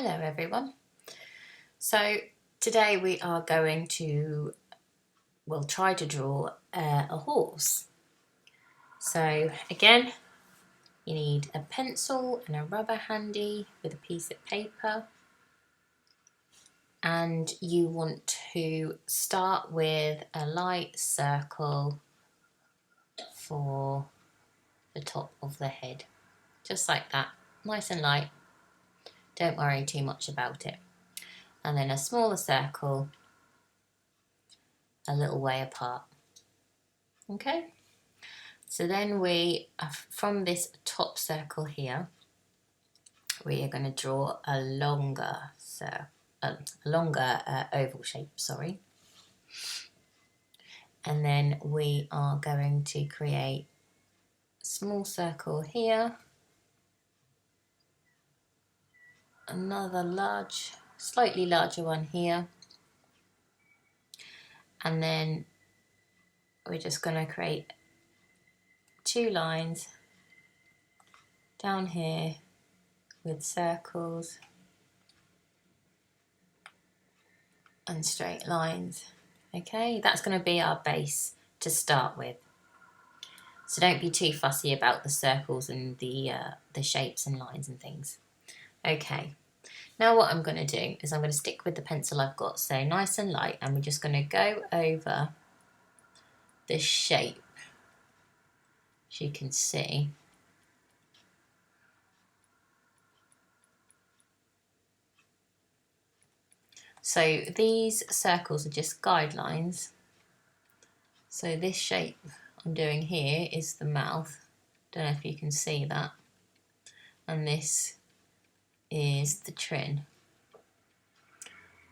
Hello everyone. So today we are going to, try to draw a horse. So again, you need a pencil and a rubber handy with a piece of paper. And you want to start with a light circle for the top of the head. Just like that, nice and light. Don't worry too much about it. And then a smaller circle a little way apart. Okay, so then from this top circle here, we are going to draw a longer oval shape, sorry. And then we are going to create a small circle here, another slightly larger one here, and then we're just going to create 2 lines down here with circles and straight lines. Okay, that's going to be our base to start with. So don't be too fussy about the circles and the shapes and lines and things. Okay, now what I'm going to do is I'm going to stick with the pencil I've got, so nice and light, and we're just going to go over the shape, as you can see. So these circles are just guidelines. So this shape I'm doing here is the mouth. Don't know if you can see that. And this is the chin.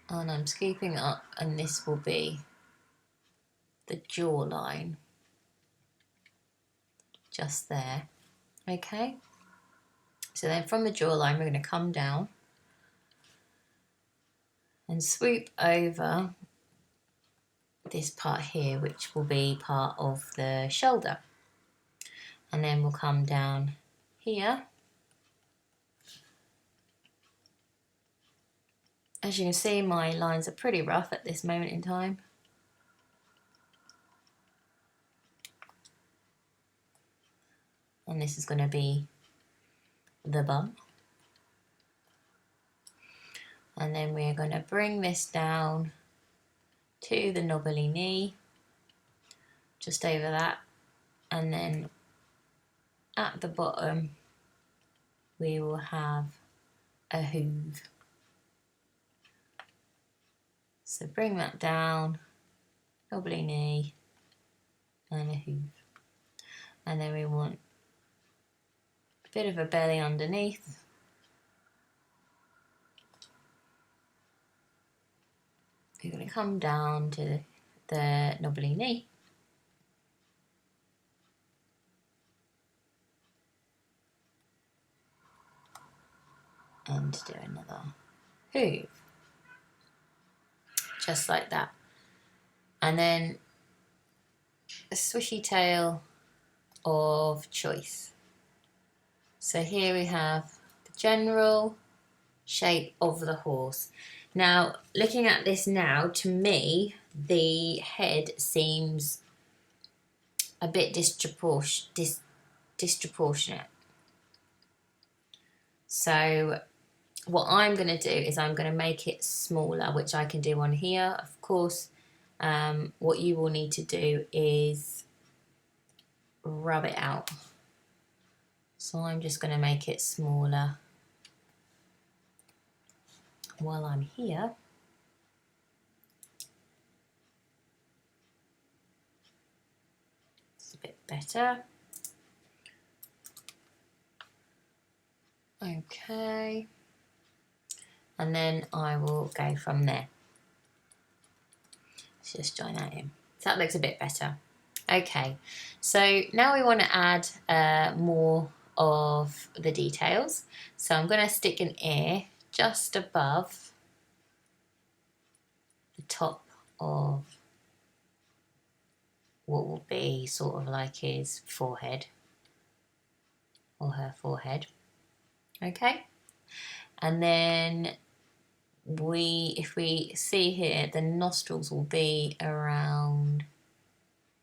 And I'm scooping up, and this will be the jawline. Just there. Okay. So then from the jawline, we're going to come down and swoop over this part here, which will be part of the shoulder. And then we'll come down here. As you can see, my lines are pretty rough at this moment in time. And this is going to be the bum. And then we're going to bring this down to the knobbly knee, just over that, and then at the bottom we will have a hoof. So bring that down, knobbly knee, and a hoof. And then we want a bit of a belly underneath. We're going to come down to the knobbly knee. And do another hoof. Just like that. And then a swishy tail of choice. So here we have the general shape of the horse. Now, looking at this now, to me, the head seems a bit disproportionate. So what I'm going to do is I'm going to make it smaller, which I can do on here. Of course, what you will need to do is rub it out. So I'm just going to make it smaller while I'm here. It's a bit better. Okay. And then I will go from there. Let's just join that in. So that looks a bit better. Okay, so now we want to add more of the details. So I'm going to stick an ear just above the top of what will be sort of like his forehead or her forehead. Okay, And then if we see here, the nostrils will be around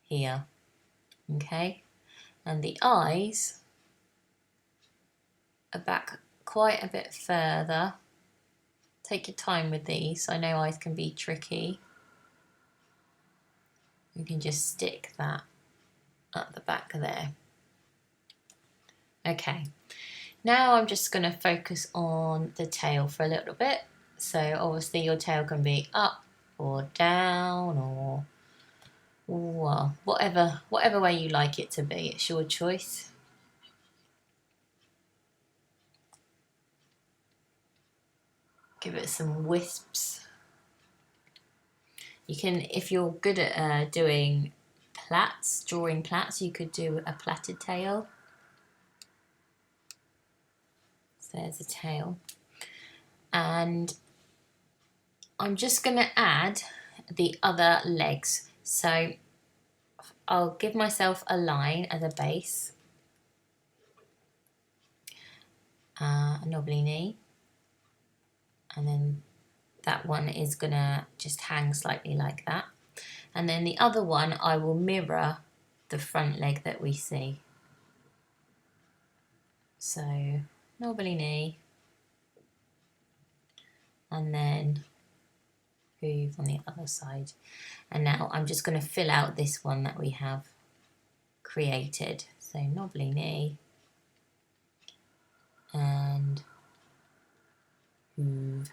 here, okay? And the eyes are back quite a bit further. Take your time with these. I know eyes can be tricky. You can just stick that at the back there. Okay, now I'm just going to focus on the tail for a little bit. So obviously your tail can be up or down or well, whatever way you like it to be. It's your choice. Give it some wisps. You can, if you're good at doing plaits, drawing plaits, you could do a plaited tail. So there's a tail. And I'm just going to add the other legs. So I'll give myself a line as a base. A knobbly knee. And then that one is going to just hang slightly like that. And then the other one, I will mirror the front leg that we see. So knobbly knee. And then hoof on the other side. And now I'm just going to fill out this one that we have created. So knobbly knee and hoof.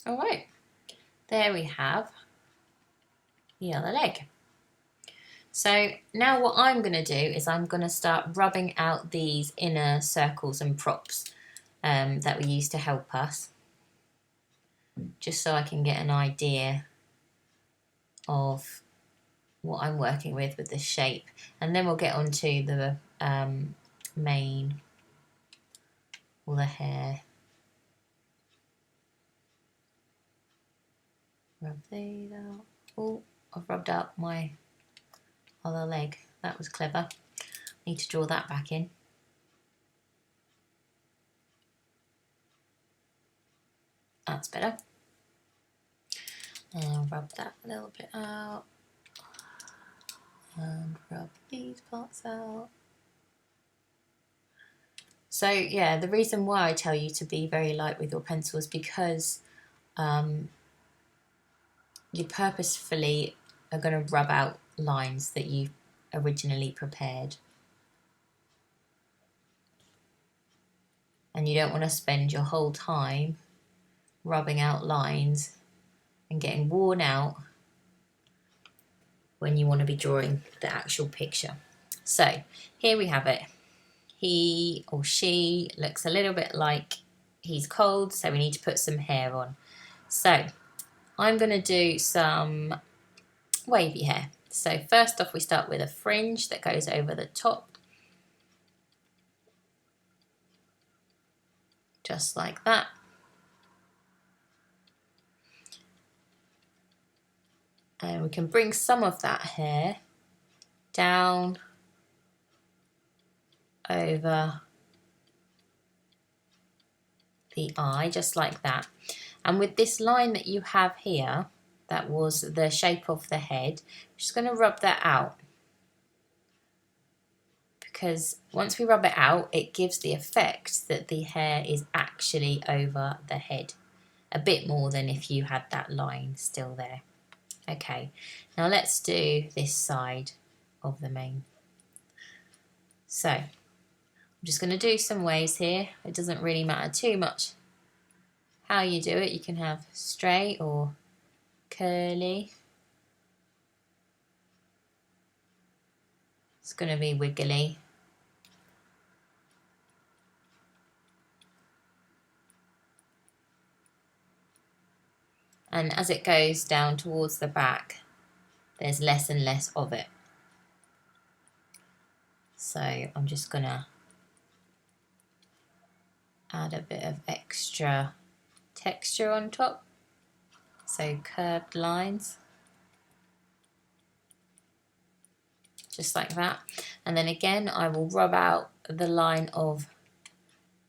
All right, there we have the other leg. So now what I'm going to do is I'm going to start rubbing out these inner circles and props that we use to help us, just so I can get an idea of what I'm working with the shape, and then we'll get on to the mane or the hair. Rub these out. Oh, I've rubbed out my other leg. That was clever. Need to draw that back in. That's better. And rub that a little bit out. And rub these parts out. So yeah, the reason why I tell you to be very light with your pencil is because you purposefully are going to rub out lines that you originally prepared. And you don't want to spend your whole time rubbing out lines and getting worn out when you want to be drawing the actual picture. So here we have it. He or she looks a little bit like he's cold, so we need to put some hair on. So I'm going to do some wavy hair. So first off, we start with a fringe that goes over the top, just like that. And we can bring some of that hair down over the eye, just like that. And with this line that you have here, that was the shape of the head, I'm just going to rub that out. Because once we rub it out, it gives the effect that the hair is actually over the head. A bit more than if you had that line still there. Okay, now let's do this side of the mane. So, I'm just going to do some waves here. It doesn't really matter too much how you do it. You can have straight or curly. It's going to be wiggly. And as it goes down towards the back, there's less and less of it. So I'm just going to add a bit of extra texture on top. So curved lines. just like that. And then again, I will rub out the line of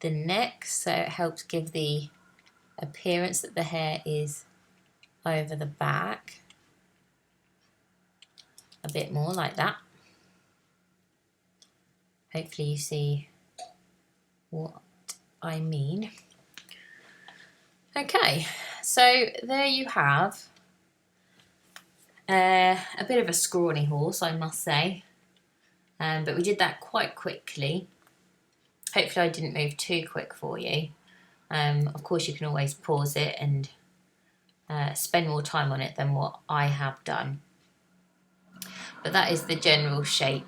the neck, so it helps give the appearance that the hair is over the back. A bit more like that. Hopefully you see what I mean. Okay, so there you have a bit of a scrawny horse, I must say, but we did that quite quickly. Hopefully I didn't move too quick for you. Of course you can always pause it and spend more time on it than what I have done. But that is the general shape.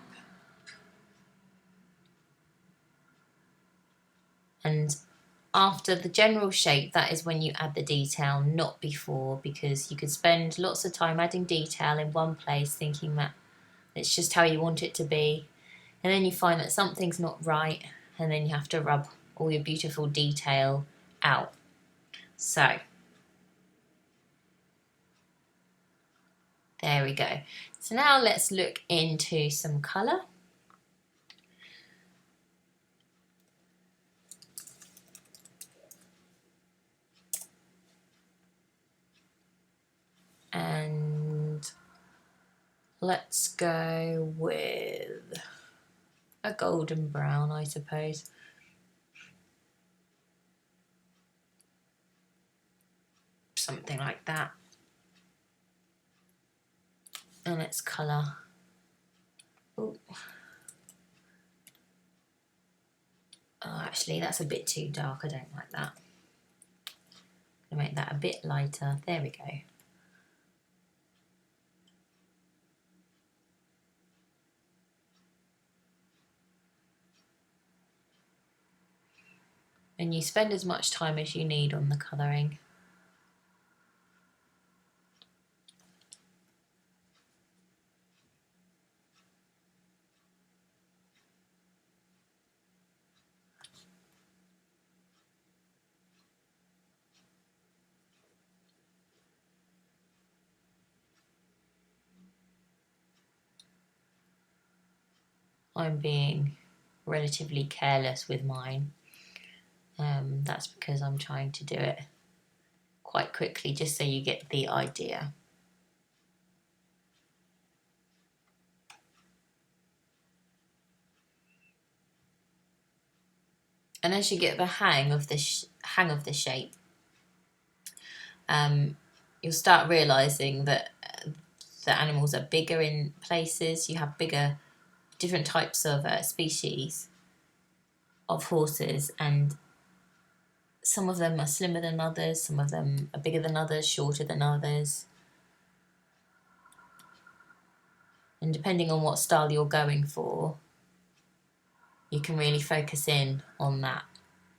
And after the general shape, that is when you add the detail, not before, because you could spend lots of time adding detail in one place thinking that it's just how you want it to be, and then you find that something's not right, and then you have to rub all your beautiful detail out. So there we go. So now let's look into some colour. And let's go with a golden brown, I suppose. Something like that. And let's colour. Ooh. Oh, actually, that's a bit too dark. I don't like that. I'm gonna make that a bit lighter. There we go. And you spend as much time as you need on the colouring. I'm being relatively careless with mine. That's because I'm trying to do it quite quickly, just so you get the idea. And as you get the hang of the shape, you'll start realising that the animals are bigger in places. You have different types of species of horses, and some of them are slimmer than others, some of them are bigger than others, shorter than others. And depending on what style you're going for, you can really focus in on that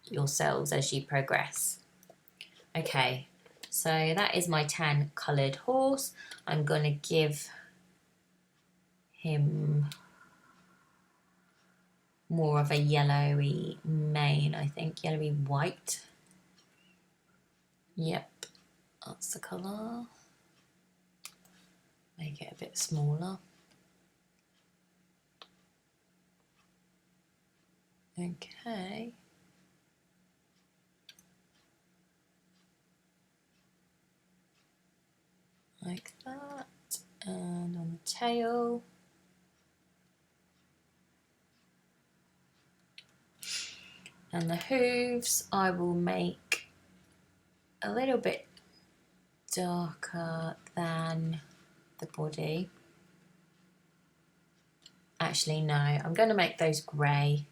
yourselves as you progress. Okay, so that is my tan coloured horse. I'm going to give him more of a yellowy mane, I think, yellowy white. Yep, that's the colour. Make it a bit smaller. Okay. Like that. And on the tail. And the hooves I will make a little bit darker than the body. Actually, no, I'm going to make those grey.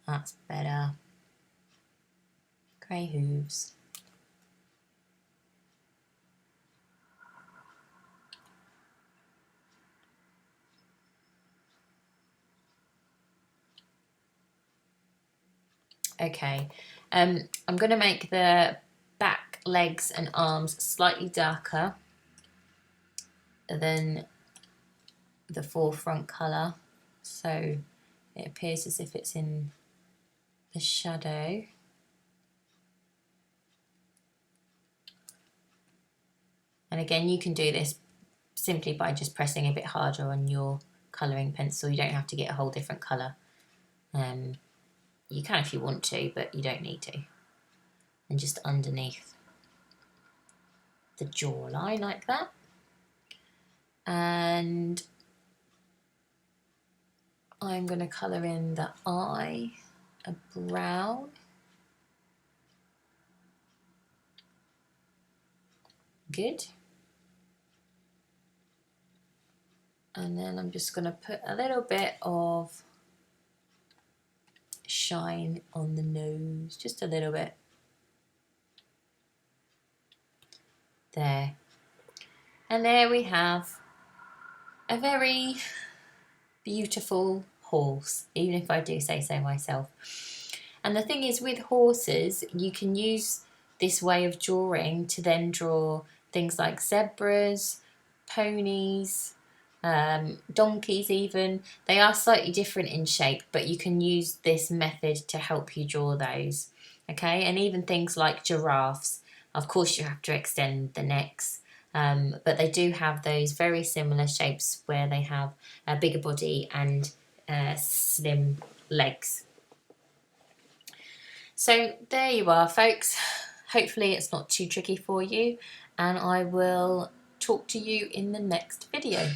That's better. Grey hooves. Okay, I'm going to make the back, legs and arms slightly darker than the forefront colour, so it appears as if it's in the shadow. And again, you can do this simply by just pressing a bit harder on your colouring pencil. You don't have to get a whole different colour. You can if you want to, but you don't need to. And just underneath the jawline like that. And I'm going to colour in the eye a brown. Good. And then I'm just going to put a little bit of shine on the nose, just a little bit. There. And there we have a very beautiful horse, even if I do say so myself. And the thing is, with horses, you can use this way of drawing to then draw things like zebras, ponies, donkeys even. They are slightly different in shape, but you can use this method to help you draw those. Okay, and even things like giraffes. Of course, you have to extend the necks, but they do have those very similar shapes where they have a bigger body and slim legs. So there you are, folks. Hopefully it's not too tricky for you, and I will talk to you in the next video.